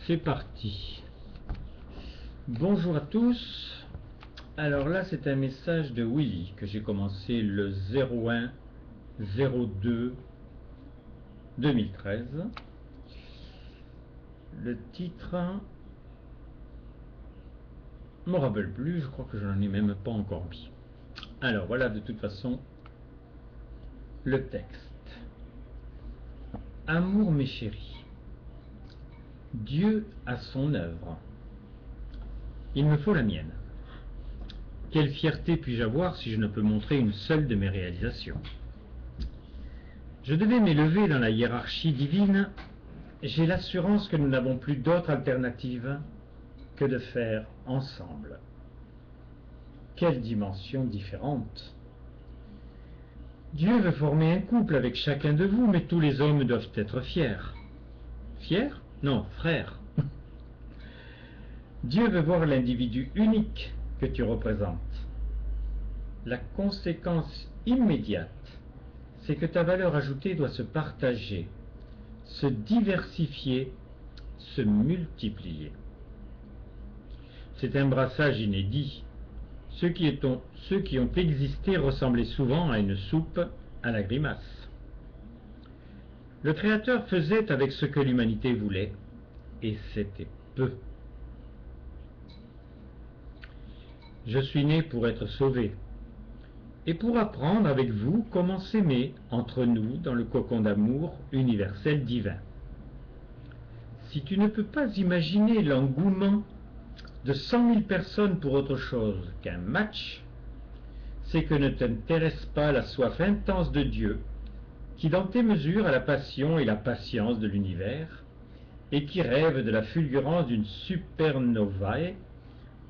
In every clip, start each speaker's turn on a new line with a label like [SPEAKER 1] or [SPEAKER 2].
[SPEAKER 1] C'est parti. Bonjour à tous. Alors là, c'est un message de Willy que j'ai commencé le 01/02/2013. Le titre ne me rappelle plus, je crois que je n'en ai même pas encore mis. Alors voilà, de toute façon, le texte. Amour mes chéris, Dieu a son œuvre. Il me faut la mienne. Quelle fierté puis-je avoir si je ne peux montrer une seule de mes réalisations? Je devais m'élever dans la hiérarchie divine. J'ai l'assurance que nous n'avons plus d'autre alternative que de faire ensemble. Quelle dimension différente! Dieu veut former un couple avec chacun de vous, mais tous les hommes doivent être fiers. Fiers? Non, frères. Dieu veut voir l'individu unique que tu représentes. La conséquence immédiate, c'est que ta valeur ajoutée doit se partager, se diversifier, se multiplier. C'est un brassage inédit. Ceux qui ont existé ressemblaient souvent à une soupe à la grimace. Le Créateur faisait avec ce que l'humanité voulait, et c'était peu. Je suis né pour être sauvé, et pour apprendre avec vous comment s'aimer entre nous dans le cocon d'amour universel divin. Si tu ne peux pas imaginer l'engouement de 100 000 personnes pour autre chose qu'un match, c'est que ne t'intéresse pas la soif intense de Dieu, qui dans tes mesures a la passion et la patience de l'univers, et qui rêve de la fulgurance d'une supernovae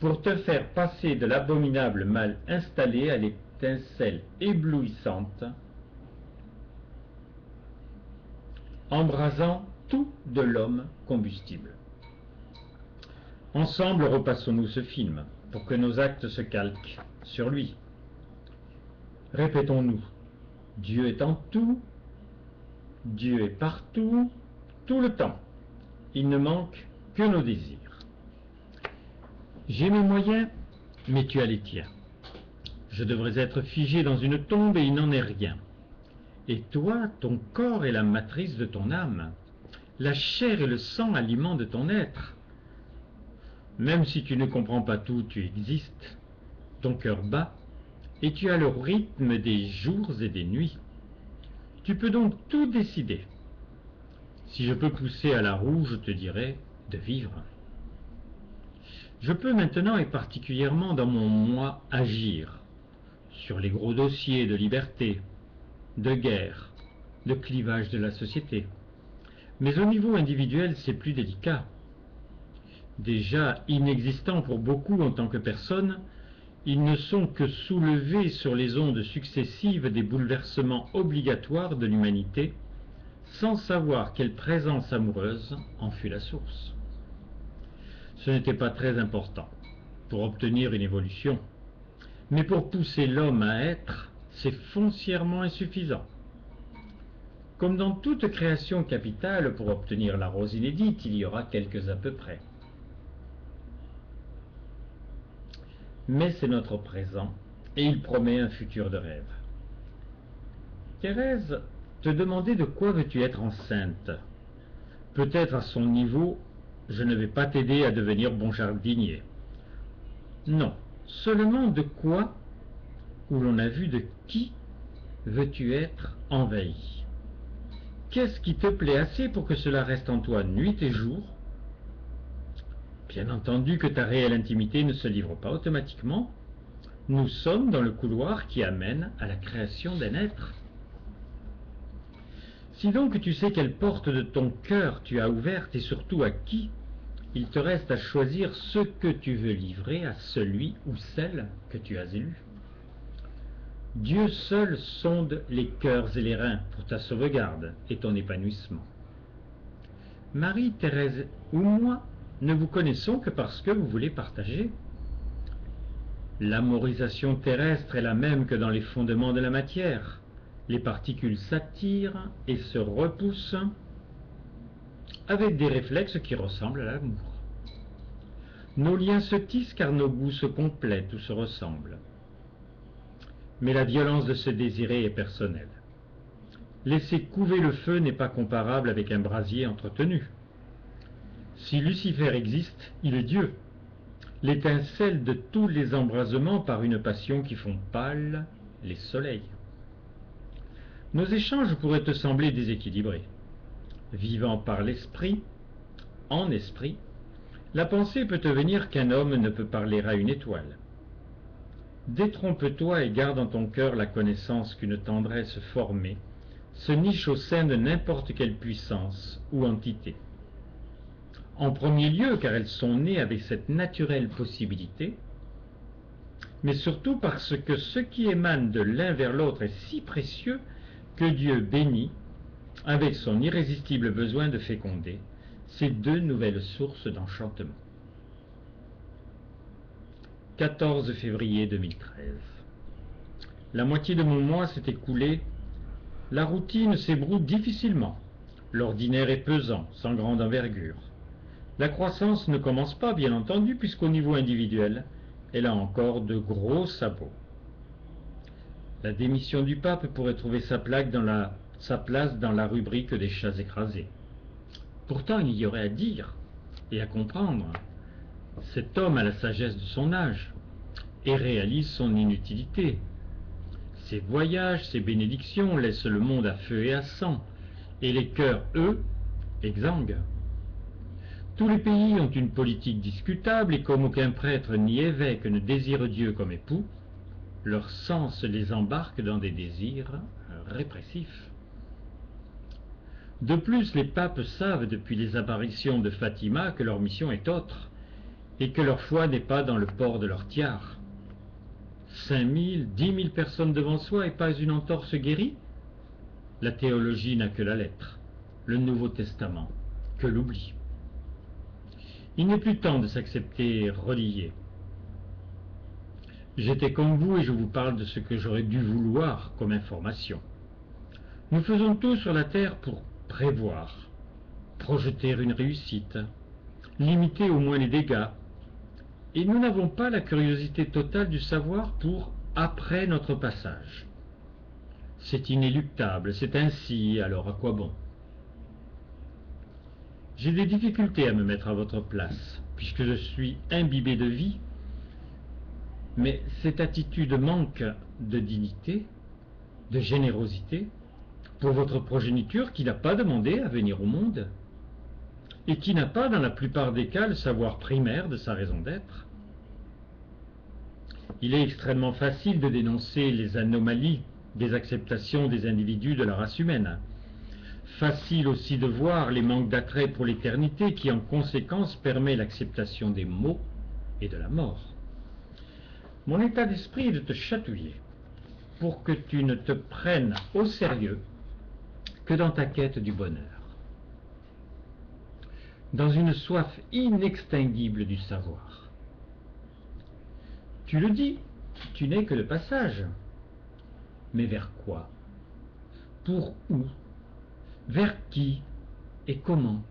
[SPEAKER 1] pour te faire passer de l'abominable mal installé à l'étincelle éblouissante, embrasant tout de l'homme combustible. Ensemble, repassons-nous ce film, pour que nos actes se calquent sur lui. Répétons-nous, Dieu est en tout, Dieu est partout, tout le temps. Il ne manque que nos désirs. J'ai mes moyens, mais tu as les tiens. Je devrais être figé dans une tombe et il n'en est rien. Et toi, ton corps est la matrice de ton âme. La chair et le sang alimentent de ton être. Même si tu ne comprends pas tout, tu existes. Ton cœur bat, et tu as le rythme des jours et des nuits. Tu peux donc tout décider. Si je peux pousser à la roue, je te dirai de vivre. Je peux maintenant et particulièrement dans mon moi agir sur les gros dossiers de liberté, de guerre, de clivage de la société. Mais au niveau individuel, c'est plus délicat. Déjà inexistants pour beaucoup en tant que personnes, ils ne sont que soulevés sur les ondes successives des bouleversements obligatoires de l'humanité, sans savoir quelle présence amoureuse en fut la source. Ce n'était pas très important pour obtenir une évolution, mais pour pousser l'homme à être, c'est foncièrement insuffisant. Comme dans toute création capitale, pour obtenir la rose inédite, il y aura quelques à peu près. Mais c'est notre présent, et il promet un futur de rêve. Thérèse te demandait de quoi veux-tu être enceinte. Peut-être à son niveau, je ne vais pas t'aider à devenir bon jardinier. Non, seulement de quoi, où l'on a vu de qui, veux-tu être envahi? Qu'est-ce qui te plaît assez pour que cela reste en toi nuit et jour? Bien entendu que ta réelle intimité ne se livre pas automatiquement. Nous sommes dans le couloir qui amène à la création d'un être. Si donc tu sais quelle porte de ton cœur tu as ouverte et surtout à qui, il te reste à choisir ce que tu veux livrer à celui ou celle que tu as élu. Dieu seul sonde les cœurs et les reins pour ta sauvegarde et ton épanouissement. Marie, Thérèse ou moi ne vous connaissons que parce que vous voulez partager. L'amorisation terrestre est la même que dans les fondements de la matière. Les particules s'attirent et se repoussent. avec des réflexes qui ressemblent à l'amour. Nos liens se tissent car nos goûts se complètent ou se ressemblent. Mais la violence de se désirer est personnelle. Laisser couver le feu n'est pas comparable avec un brasier entretenu. Si Lucifer existe, il est Dieu, l'étincelle de tous les embrasements par une passion qui font pâle les soleils. Nos échanges pourraient te sembler déséquilibrés. Vivant par l'esprit, en esprit, la pensée peut te venir qu'un homme ne peut parler à une étoile. Détrompe-toi et garde en ton cœur la connaissance qu'une tendresse formée se niche au sein de n'importe quelle puissance ou entité. En premier lieu, car elles sont nées avec cette naturelle possibilité, mais surtout parce que ce qui émane de l'un vers l'autre est si précieux que Dieu bénit, avec son irrésistible besoin de féconder, ces deux nouvelles sources d'enchantement. 14 février 2013. La moitié de mon mois s'est écoulée. La routine s'ébroue difficilement. L'ordinaire est pesant, sans grande envergure. La croissance ne commence pas, bien entendu, puisqu'au niveau individuel, elle a encore de gros sabots. La démission du pape pourrait trouver sa place dans la rubrique des chats écrasés. Pourtant, il y aurait à dire et à comprendre. Cet homme a la sagesse de son âge et réalise son inutilité. Ses voyages, ses bénédictions laissent le monde à feu et à sang, et les cœurs, eux, exsangues. Tous les pays ont une politique discutable, et comme aucun prêtre ni évêque ne désire Dieu comme époux, leur sens les embarque dans des désirs répressifs. De plus, les papes savent depuis les apparitions de Fatima que leur mission est autre, et que leur foi n'est pas dans le port de leur tiare. 5 000, 10 000 personnes devant soi et pas une entorse guérie? La théologie n'a que la lettre, le Nouveau Testament, que l'oubli. Il n'est plus temps de s'accepter relié. J'étais comme vous et je vous parle de ce que j'aurais dû vouloir comme information. Nous faisons tout sur la terre pour prévoir, projeter une réussite, limiter au moins les dégâts, et nous n'avons pas la curiosité totale du savoir pour après notre passage. C'est inéluctable, c'est ainsi, alors à quoi bon? J'ai des difficultés à me mettre à votre place, puisque je suis imbibé de vie, mais cette attitude manque de dignité, de générosité, pour votre progéniture qui n'a pas demandé à venir au monde, et qui n'a pas dans la plupart des cas le savoir primaire de sa raison d'être. Il est extrêmement facile de dénoncer les anomalies des acceptations des individus de la race humaine. Facile aussi de voir les manques d'attrait pour l'éternité qui en conséquence permet l'acceptation des maux et de la mort. Mon état d'esprit est de te chatouiller pour que tu ne te prennes au sérieux que dans ta quête du bonheur, dans une soif inextinguible du savoir. Tu le dis, tu n'es que le passage. Mais vers quoi? Pour où? Vers qui? Et comment?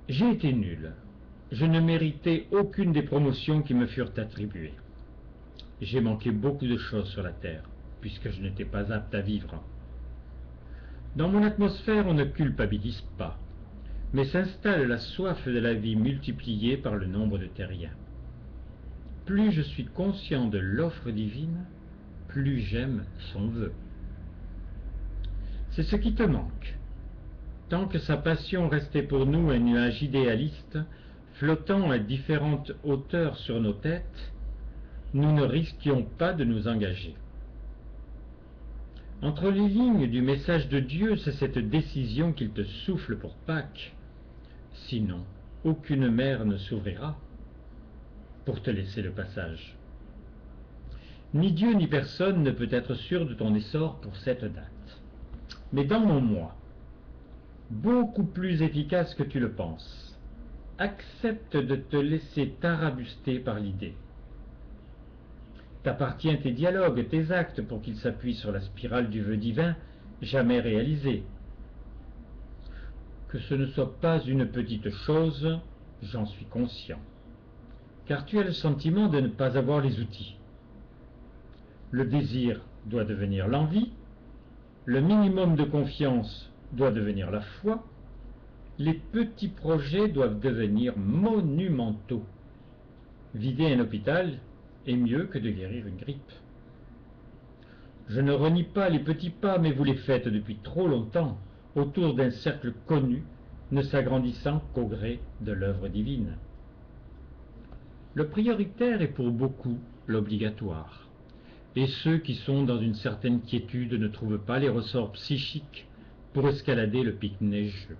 [SPEAKER 1] J'ai été nul. Je ne méritais aucune des promotions qui me furent attribuées. J'ai manqué beaucoup de choses sur la terre, puisque je n'étais pas apte à vivre. Dans mon atmosphère, on ne culpabilise pas, mais s'installe la soif de la vie multipliée par le nombre de terriens. Plus je suis conscient de l'offre divine, plus j'aime son vœu. C'est ce qui te manque. Tant que sa passion restait pour nous un nuage idéaliste, flottant à différentes hauteurs sur nos têtes, nous ne risquions pas de nous engager. Entre les lignes du message de Dieu, c'est cette décision qu'il te souffle pour Pâques. Sinon, aucune mer ne s'ouvrira pour te laisser le passage. Ni Dieu ni personne ne peut être sûr de ton essor pour cette date. Mais dans mon moi, beaucoup plus efficace que tu le penses, accepte de te laisser t'arabuster par l'idée. T'appartient tes dialogues, tes actes pour qu'ils s'appuient sur la spirale du vœu divin jamais réalisé. que ce ne soit pas une petite chose, j'en suis conscient, car tu as le sentiment de ne pas avoir les outils. Le désir doit devenir l'envie, le minimum de confiance doit devenir la foi, les petits projets doivent devenir monumentaux. Vider un hôpital est mieux que de guérir une grippe. Je ne renie pas les petits pas, mais vous les faites depuis trop longtemps, autour d'un cercle connu, ne s'agrandissant qu'au gré de l'œuvre divine. Le prioritaire est pour beaucoup l'obligatoire, et ceux qui sont dans une certaine quiétude ne trouvent pas les ressorts psychiques pour escalader le pic neigeux.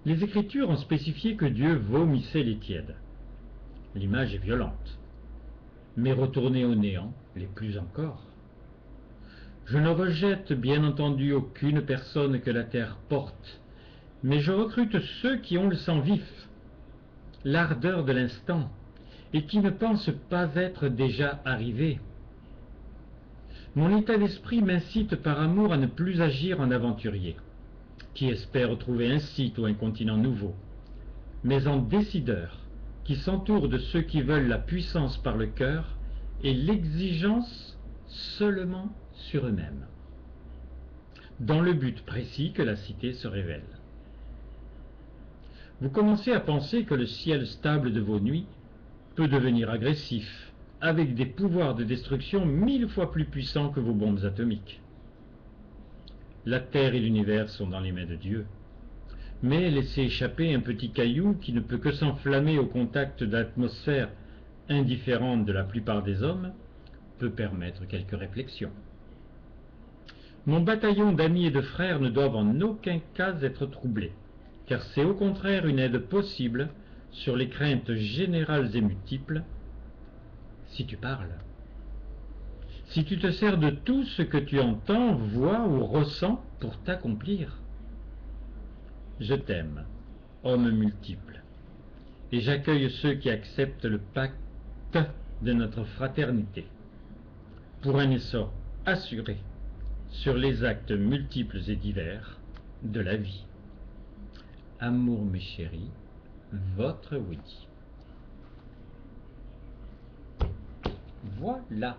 [SPEAKER 1] Les Écritures ont spécifié que Dieu vomissait les tièdes. L'image est violente, mais retourner au néant l'est plus encore. Je ne rejette bien entendu aucune personne que la terre porte, mais je recrute ceux qui ont le sang vif, l'ardeur de l'instant, et qui ne pensent pas être déjà arrivés. Mon état d'esprit m'incite par amour à ne plus agir en aventurier, qui espère trouver un site ou un continent nouveau, mais en décideur, qui s'entoure de ceux qui veulent la puissance par le cœur et l'exigence seulement sur eux-mêmes, dans le but précis que la cité se révèle. Vous commencez à penser que le ciel stable de vos nuits peut devenir agressif, avec des pouvoirs de destruction 1000 fois plus puissants que vos bombes atomiques. La terre et l'univers sont dans les mains de Dieu, mais laisser échapper un petit caillou qui ne peut que s'enflammer au contact d'atmosphères indifférentes de la plupart des hommes peut permettre quelques réflexions. Mon bataillon d'amis et de frères ne doivent en aucun cas être troublés, car c'est au contraire une aide possible sur les craintes générales et multiples, si tu parles. Si tu te sers de tout ce que tu entends, vois ou ressens pour t'accomplir. Je t'aime, homme multiple, et j'accueille ceux qui acceptent le pacte de notre fraternité, pour un essor assuré sur les actes multiples et divers de la vie. Amour, mes chéris, votre Woody. Voilà.